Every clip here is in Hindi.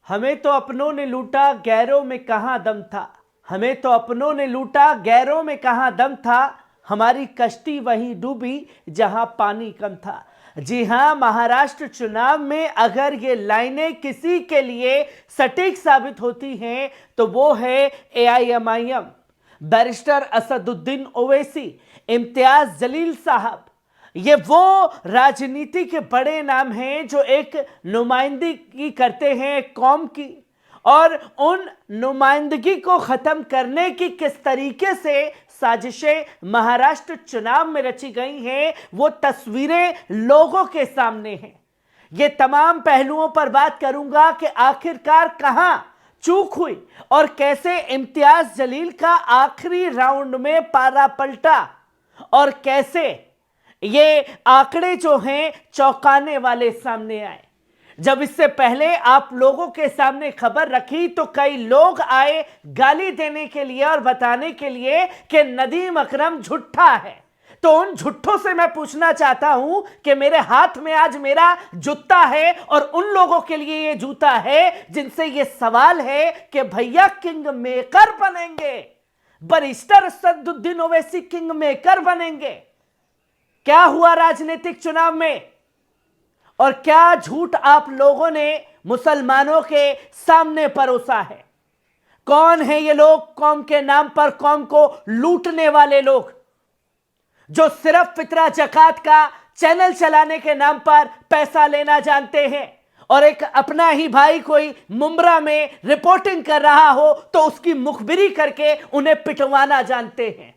हमें तो अपनों ने लूटा, गैरों में कहां दम था। हमें तो अपनों ने लूटा, गैरों में कहां दम था। हमारी कश्ती वहीं डूबी जहां पानी कम था। जी हां, महाराष्ट्र चुनाव में अगर ये लाइनें किसी के लिए सटीक साबित होती हैं तो वो है एआईएमआईएम, बैरिस्टर असदुद्दीन ओवैसी, इम्तियाज जलील साहब। ये वो राजनीति के बड़े नाम हैं जो एक नुमाइंदगी करते हैं एक कौम की, और उन नुमाइंदगी को खत्म करने की किस तरीके से साजिशें महाराष्ट्र चुनाव में रची गई हैं वो तस्वीरें लोगों के सामने हैं। ये तमाम पहलुओं पर बात करूंगा कि आखिरकार कहां चूक हुई और कैसे इम्तियाज जलील का आखिरी राउंड में पारा पलटा, और कैसे ये आंकड़े जो हैं चौंकाने वाले सामने आए। जब इससे पहले आप लोगों के सामने खबर रखी तो कई लोग आए गाली देने के लिए और बताने के लिए कि नदीम अकरम झूठा है। तो उन झूठों से मैं पूछना चाहता हूं कि मेरे हाथ में आज मेरा जूता है और उन लोगों के लिए ये जूता है जिनसे ये सवाल है कि भैया किंग मेकर बनेंगे, barrister Asaduddin Owaisi king maker बनेंगे। क्या हुआ राजनीतिक चुनाव में, और क्या झूठ आप लोगों ने मुसलमानों के सामने परोसा है। कौन है ये लोग, कौम के नाम पर कौम को लूटने वाले लोग, जो सिर्फ फितरा जकात का चैनल चलाने के नाम पर पैसा लेना जानते हैं, और एक अपना ही भाई कोई मुंब्रा में रिपोर्टिंग कर रहा हो तो उसकी मुखबिरी करके उन्हें पिटवाना जानते हैं।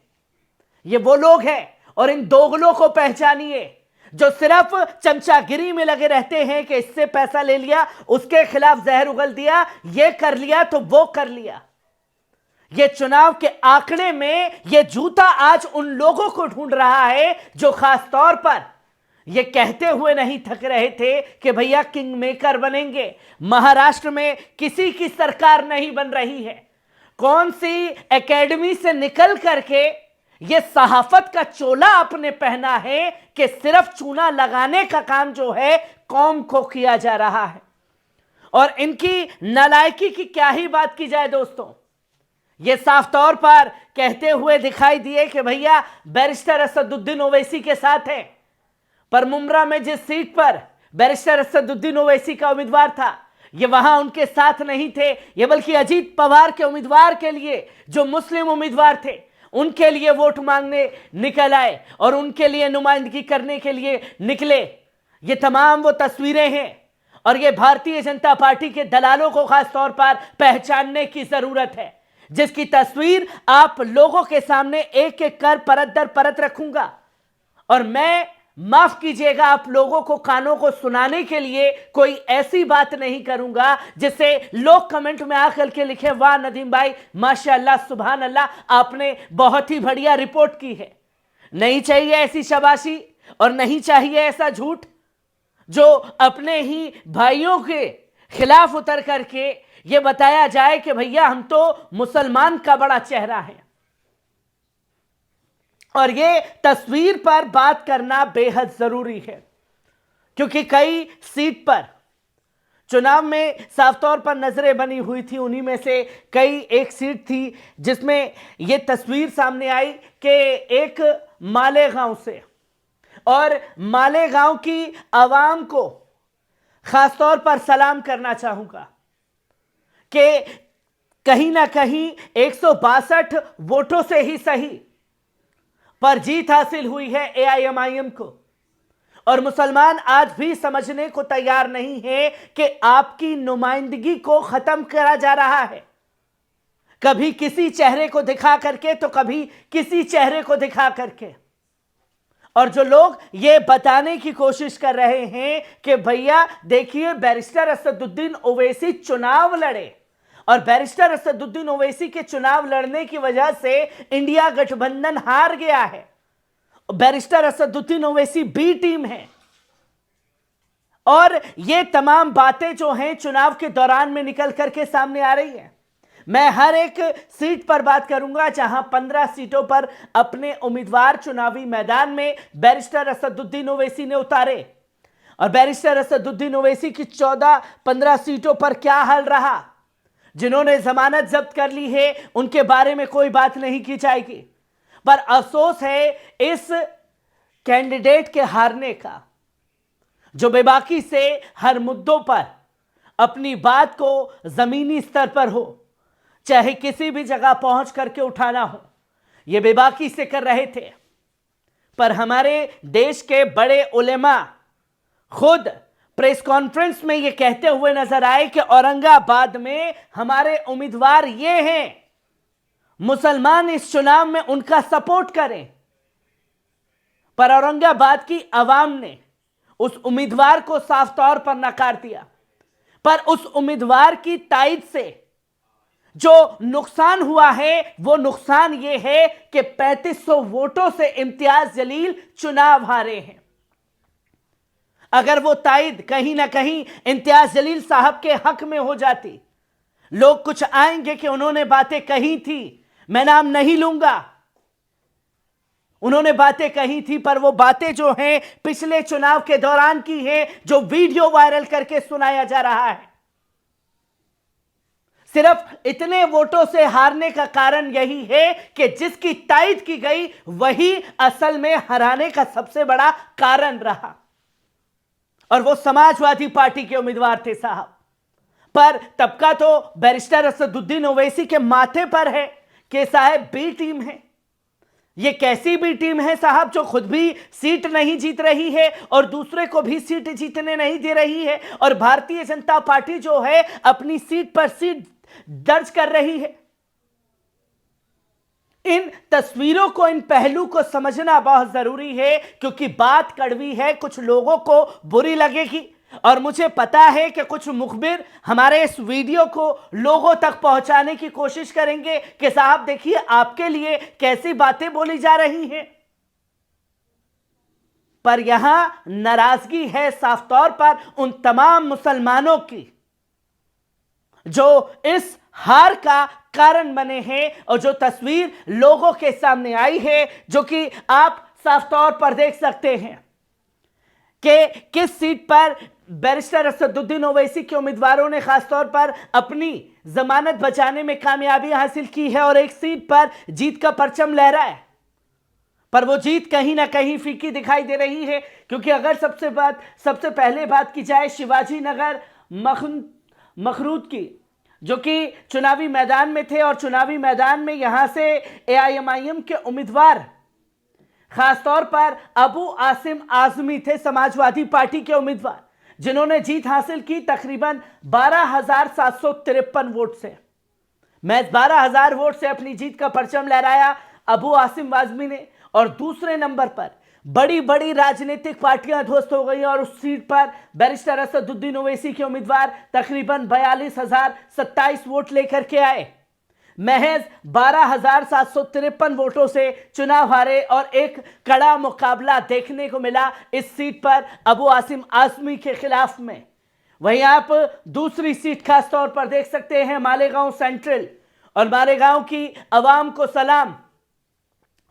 ये वो लोग हैं, और इन दोगलों को पहचानिए जो सिर्फ चमचागिरी में लगे रहते हैं कि इससे पैसा ले लिया, उसके खिलाफ जहर उगल दिया, ये कर लिया तो वो कर लिया। ये चुनाव के आंकड़े में ये जूता आज उन लोगों को ढूंढ रहा है जो खास तौर पर ये कहते हुए नहीं थक रहे थे कि भैया किंग मेकर बनेंगे। महाराष्ट्र में किसी की सरकार नहीं बन रही है। कौन सी एकेडमी से निकल करके ये सहाफत का चोला आपने पहना है कि सिर्फ चूना लगाने का काम जो है कौम को किया जा रहा है। और इनकी नालायकी की क्या ही बात की जाए दोस्तों, ये साफ तौर पर कहते हुए दिखाई दिए कि भैया बैरिस्टर असदुद्दीन ओवैसी के साथ हैं, पर मुंब्रा में जिस सीट पर बैरिस्टर असदुद्दीन ओवैसी का उम्मीदवार था ये वहां उनके साथ नहीं थे, ये बल्कि अजीत पवार के उम्मीदवार के लिए जो मुस्लिम उम्मीदवार थे उनके लिए वोट मांगने निकल आए और उनके लिए नुमाइंदगी करने के लिए निकले। ये तमाम वो तस्वीरें हैं, और ये भारतीय जनता पार्टी के दलालों को खास तौर पर पहचानने की जरूरत है, जिसकी तस्वीर आप लोगों के सामने एक एक कर परत दर परत रखूंगा। और मैं माफ कीजिएगा, आप लोगों को कानों को सुनाने के लिए कोई ऐसी बात नहीं करूंगा जिससे लोग कमेंट में आकर के लिखे वाह नदीम भाई माशाअल्लाह सुभान अल्लाह, आपने बहुत ही बढ़िया रिपोर्ट की है। नहीं चाहिए ऐसी शाबाशी, और नहीं चाहिए ऐसा झूठ जो अपने ही भाइयों के खिलाफ उतर करके ये बताया जाए कि भैया हम तो मुसलमान का बड़ा चेहरा है। और ये तस्वीर पर बात करना बेहद जरूरी है, क्योंकि कई सीट पर चुनाव में साफ तौर पर नजरें बनी हुई थी। उन्हीं में से कई एक सीट थी जिसमें यह तस्वीर सामने आई कि एक मालेगांव से, और मालेगांव की आवाम को खास तौर पर सलाम करना चाहूंगा कि कहीं ना कहीं 162 वोटों से ही सही पर जीत हासिल हुई है एआईएमआईएम को। और मुसलमान आज भी समझने को तैयार नहीं है कि आपकी नुमाइंदगी को खत्म करा जा रहा है, कभी किसी चेहरे को दिखा करके तो कभी किसी चेहरे को दिखा करके। और जो लोग ये बताने की कोशिश कर रहे हैं कि भैया देखिए बैरिस्टर असदुद्दीन ओवैसी चुनाव लड़े, और बैरिस्टर असदुद्दीन ओवैसी के चुनाव लड़ने की वजह से इंडिया गठबंधन हार गया है, barrister Asaduddin Owaisi B team है, और ये तमाम बातें जो हैं चुनाव के दौरान में निकल करके सामने आ रही हैं। मैं हर एक सीट पर बात करूंगा जहां 15 सीटों पर अपने उम्मीदवार चुनावी मैदान में बैरिस्टर असदुद्दीन ओवैसी ने उतारे, और बैरिस्टर असदुद्दीन ओवैसी की 14-15 सीटों पर क्या हाल रहा। जिन्होंने जमानत जब्त कर ली है उनके बारे में कोई बात नहीं की जाएगी, पर अफसोस है इस कैंडिडेट के हारने का, जो बेबाकी से हर मुद्दों पर अपनी बात को जमीनी स्तर पर हो, चाहे किसी भी जगह पहुंच करके उठाना हो, यह बेबाकी से कर रहे थे। पर हमारे देश के बड़े उलेमा खुद प्रेस कॉन्फ्रेंस में यह कहते हुए नजर आए कि औरंगाबाद में हमारे उम्मीदवार ये हैं, मुसलमान इस चुनाव में उनका सपोर्ट करें। पर औरंगाबाद की आवाम ने उस उम्मीदवार को साफ तौर पर नकार दिया। पर उस उम्मीदवार की तायद से जो नुकसान हुआ है वो नुकसान ये है कि 3500 वोटों से इम्तियाज जलील चुनाव हारे हैं। अगर वो तायद कहीं ना कहीं इम्तियाज जलील साहब के हक में हो जाती, लोग कुछ आएंगे कि उन्होंने बातें कही थी, मैं नाम नहीं लूंगा, उन्होंने बातें कही थी, पर वो बातें जो हैं पिछले चुनाव के दौरान की हैं, जो वीडियो वायरल करके सुनाया जा रहा है। सिर्फ इतने वोटों से हारने का कारण यही है कि जिसकी तायद की गई वही असल में हराने का सबसे बड़ा कारण रहा, और वो समाजवादी पार्टी के उम्मीदवार थे साहब। पर तबका तो बैरिस्टर असदुद्दीन ओवैसी के माथे पर है कि साहब बी टीम है। ये कैसी भी टीम है साहब जो खुद भी सीट नहीं जीत रही है और दूसरे को भी सीट जीतने नहीं दे रही है, और भारतीय जनता पार्टी जो है अपनी सीट पर सीट दर्ज कर रही है। इन तस्वीरों को, इन पहलू को समझना बहुत जरूरी है, क्योंकि बात कड़वी है, कुछ लोगों को बुरी लगेगी, और मुझे पता है कि कुछ मुखबिर हमारे इस वीडियो को लोगों तक पहुंचाने की कोशिश करेंगे कि साहब देखिए आपके लिए कैसी बातें बोली जा रही हैं। पर यहां नाराजगी है साफ तौर पर उन तमाम मुसलमानों की जो इस हार का कारण बने हैं, और जो तस्वीर लोगों के सामने आई है, जो कि आप साफ तौर पर देख सकते हैं कि किस सीट पर बैरिस्टर असदुद्दीन ओवैसी के उम्मीदवारों ने खासतौर पर अपनी जमानत बचाने में कामयाबी हासिल की है और एक सीट पर जीत का परचम लहरा है। पर वो जीत कहीं ना कहीं फीकी दिखाई दे रही है, क्योंकि अगर सबसे पहले बात की जाए शिवाजी नगर मखरूद की, जो कि चुनावी मैदान में थे, और चुनावी मैदान में यहां से एआईएमआईएम के उम्मीदवार खासतौर पर अबू आसिम आजमी थे, समाजवादी पार्टी के उम्मीदवार, जिन्होंने जीत हासिल की तकरीबन 12,753 वोट से। मैं 12,000 वोट से अपनी जीत का परचम लहराया अबू आसिम आजमी ने, और दूसरे नंबर पर बड़ी बड़ी राजनीतिक पार्टियां ध्वस्त हो गई, और उस सीट पर बैरिस्टर असदुद्दीन ओवैसी के उम्मीदवार तकरीबन 42,027 वोट लेकर के आए। महज 12,753 वोटों से चुनाव हारे, और एक कड़ा मुकाबला देखने को मिला इस सीट पर अबू आसिम आजमी के खिलाफ में। वहीं आप दूसरी सीट खास तौर पर देख सकते हैं मालेगांव सेंट्रल, और मालेगांव की आवाम को सलाम,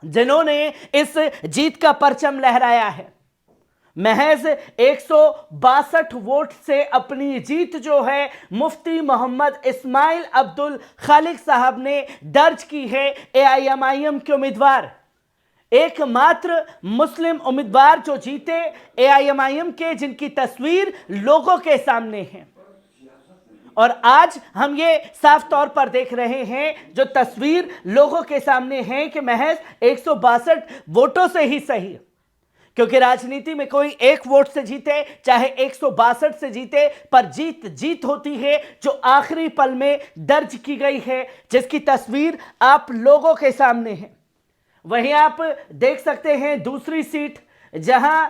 जिन्होंने इस जीत का परचम लहराया है। महज 162 वोट से अपनी जीत जो है मुफ्ती मोहम्मद इस्माइल अब्दुल खालिक साहब ने दर्ज की है। एआईएमआईएम के उम्मीदवार, एकमात्र मुस्लिम उम्मीदवार जो जीते एआईएमआईएम के, जिनकी तस्वीर लोगों के सामने है। और आज हम ये साफ तौर पर देख रहे हैं, जो तस्वीर लोगों के सामने है कि महज 162 वोटों से ही सही, क्योंकि राजनीति में कोई एक वोट से जीते चाहे 162 से जीते, पर जीत होती है जो आखिरी पल में दर्ज की गई है, जिसकी तस्वीर आप लोगों के सामने है। वहीं आप देख सकते हैं दूसरी सीट जहां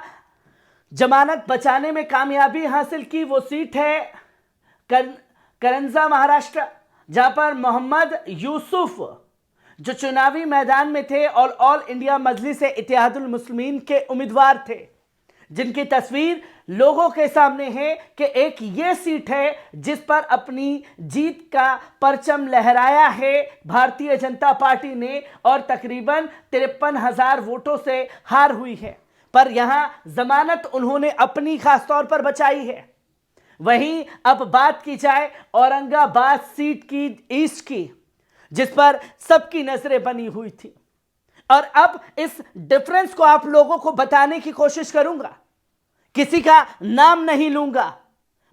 जमानत बचाने में कामयाबी हासिल की, वो सीट है करंजा महाराष्ट्र, जहां पर मोहम्मद यूसुफ जो चुनावी मैदान में थे और ऑल इंडिया मजलिस इत्तेहादुल मुस्लिमीन के उम्मीदवार थे, जिनकी तस्वीर लोगों के सामने है कि एक ये सीट है जिस पर अपनी जीत का परचम लहराया है भारतीय जनता पार्टी ने, और तकरीबन 53,000 वोटों से हार हुई है। पर यहां जमानत उन्होंने अपनी खास तौर पर बचाई है। वहीं अब बात की जाए औरंगाबाद सीट की, ईस्ट की, जिस पर सबकी नजरें बनी हुई थी, और अब इस डिफरेंस को आप लोगों को बताने की कोशिश करूंगा। किसी का नाम नहीं लूंगा,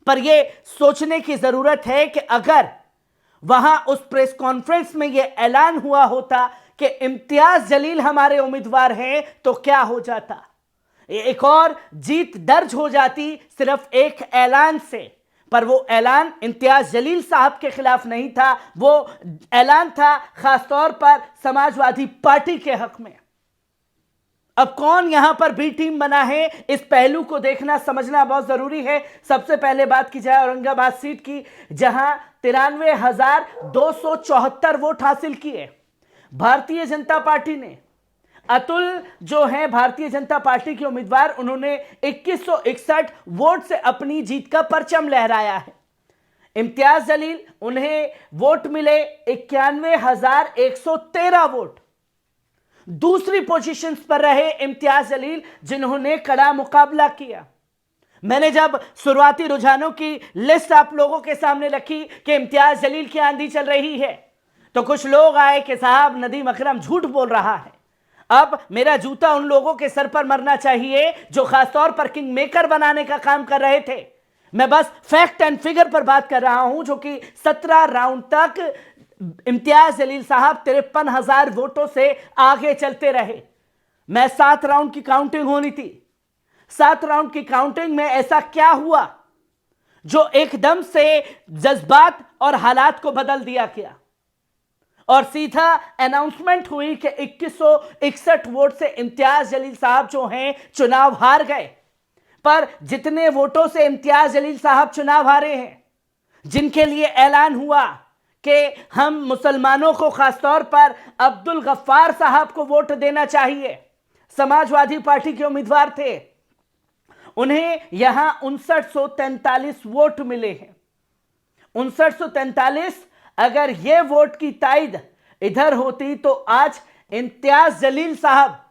पर यह सोचने की जरूरत है कि अगर वहां उस प्रेस कॉन्फ्रेंस में यह ऐलान हुआ होता कि इम्तियाज जलील हमारे उम्मीदवार हैं, तो क्या हो जाता। एक और जीत दर्ज हो जाती सिर्फ एक ऐलान से, पर वो ऐलान इम्तियाज जलील साहब के खिलाफ नहीं था, वो ऐलान था खासतौर पर समाजवादी पार्टी के हक में। अब कौन यहां पर बी टीम बना है, इस पहलू को देखना समझना बहुत जरूरी है। सबसे पहले बात की जाए औरंगाबाद सीट की, जहां 93,274 वोट हासिल किए भारतीय जनता पार्टी ने। अतुल जो है भारतीय जनता पार्टी के उम्मीदवार, उन्होंने 2161 वोट से अपनी जीत का परचम लहराया है। इम्तियाज जलील, उन्हें वोट मिले 91,113 वोट। दूसरी पोजीशंस पर रहे इम्तियाज जलील, जिन्होंने कड़ा मुकाबला किया। मैंने जब शुरुआती रुझानों की लिस्ट आप लोगों के सामने रखी कि इम्तियाज जलील की आंधी चल रही है, तो कुछ लोग आए कि साहब नदीम अकरम झूठ बोल रहा है। अब मेरा जूता उन लोगों के सर पर मरना चाहिए जो खासतौर पर किंग मेकर बनाने का काम कर रहे थे। मैं बस फैक्ट एंड फिगर पर बात कर रहा हूं, जो कि 17 राउंड तक इम्तियाज जलील साहब 53,000 वोटों से आगे चलते रहे। मैं 7 राउंड की काउंटिंग होनी थी। 7 राउंड की काउंटिंग में ऐसा क्या हुआ जो एकदम से जज्बात और हालात को बदल दिया गया, और सीधा अनाउंसमेंट हुई कि 2161 वोट से इम्तियाज जलील साहब जो हैं चुनाव हार गए। पर जितने वोटों से इम्तियाज जलील साहब चुनाव हारे हैं, जिनके लिए ऐलान हुआ कि हम मुसलमानों को खासतौर पर अब्दुल गफ्फार साहब को वोट देना चाहिए, समाजवादी पार्टी के उम्मीदवार थे, उन्हें यहां 5943 वोट मिले हैं। 5943, अगर यह वोट की ताईद इधर होती तो आज इम्तियाज जलील साहब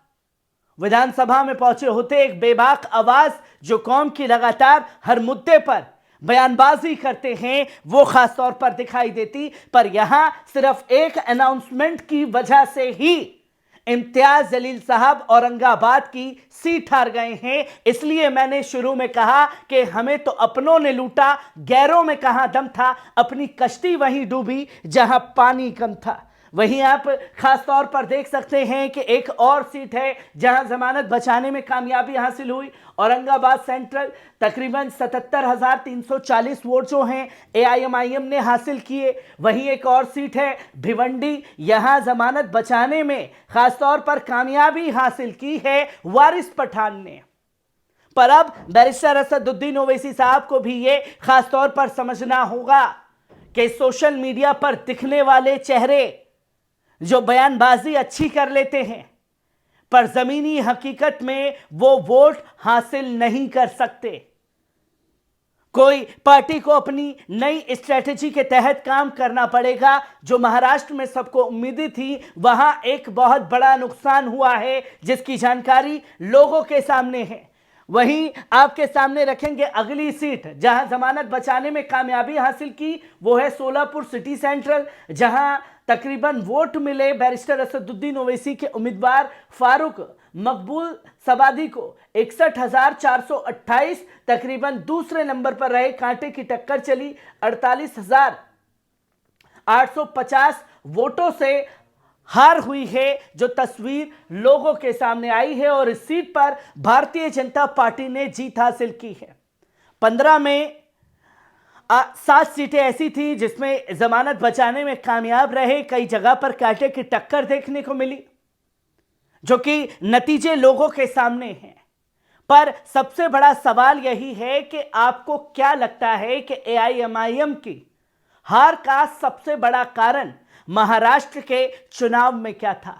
विधानसभा में पहुंचे होते। एक बेबाक आवाज जो कौम की लगातार हर मुद्दे पर बयानबाजी करते हैं, वो खासतौर पर दिखाई देती। पर यहां सिर्फ एक अनाउंसमेंट की वजह से ही इम्तियाज जलील साहब औरंगाबाद की सीट हार गए हैं। इसलिए मैंने शुरू में कहा कि हमें तो अपनों ने लूटा, गैरों में कहां दम था। अपनी कश्ती वहीं डूबी जहां पानी कम था। वहीं आप खास तौर पर देख सकते हैं कि एक और सीट है जहां जमानत बचाने में कामयाबी हासिल हुई। औरंगाबाद सेंट्रल तकरीबन 77,340 वोट जो हैं एआईएमआईएम ने हासिल किए। वहीं एक और सीट है भिवंडी, यहां जमानत बचाने में खासतौर पर कामयाबी हासिल की है वारिस पठान ने। पर अब बैरिस्टर असदुद्दीन ओवैसी साहब को भी ये खासतौर पर समझना होगा कि सोशल मीडिया पर दिखने वाले चेहरे जो बयानबाजी अच्छी कर लेते हैं, पर जमीनी हकीकत में वो वोट हासिल नहीं कर सकते। कोई पार्टी को अपनी नई स्ट्रेटेजी के तहत काम करना पड़ेगा। जो महाराष्ट्र में सबको उम्मीदें थी, वहां एक बहुत बड़ा नुकसान हुआ है जिसकी जानकारी लोगों के सामने है। वहीं आपके सामने रखेंगे अगली सीट जहां जमानत बचाने में कामयाबी हासिल की, वो है सोलापुर सिटी सेंट्रल, जहां तकरीबन वोट मिले बैरिस्टर असदुद्दीन ओवैसी के उम्मीदवार फारूक मकबूल सबादी को 61,428। तकरीबन दूसरे नंबर पर रहे, कांटे की टक्कर चली। 48,850 वोटों से हार हुई है, जो तस्वीर लोगों के सामने आई है। और इस सीट पर भारतीय जनता पार्टी ने जीत हासिल की है। 15 में 7 सीटें ऐसी थी जिसमें जमानत बचाने में कामयाब रहे। कई जगह पर कांटे की टक्कर देखने को मिली, जो कि नतीजे लोगों के सामने हैं। पर सबसे बड़ा सवाल यही है कि आपको क्या लगता है कि एआईएमआईएम की हार का सबसे बड़ा कारण महाराष्ट्र के चुनाव में क्या था?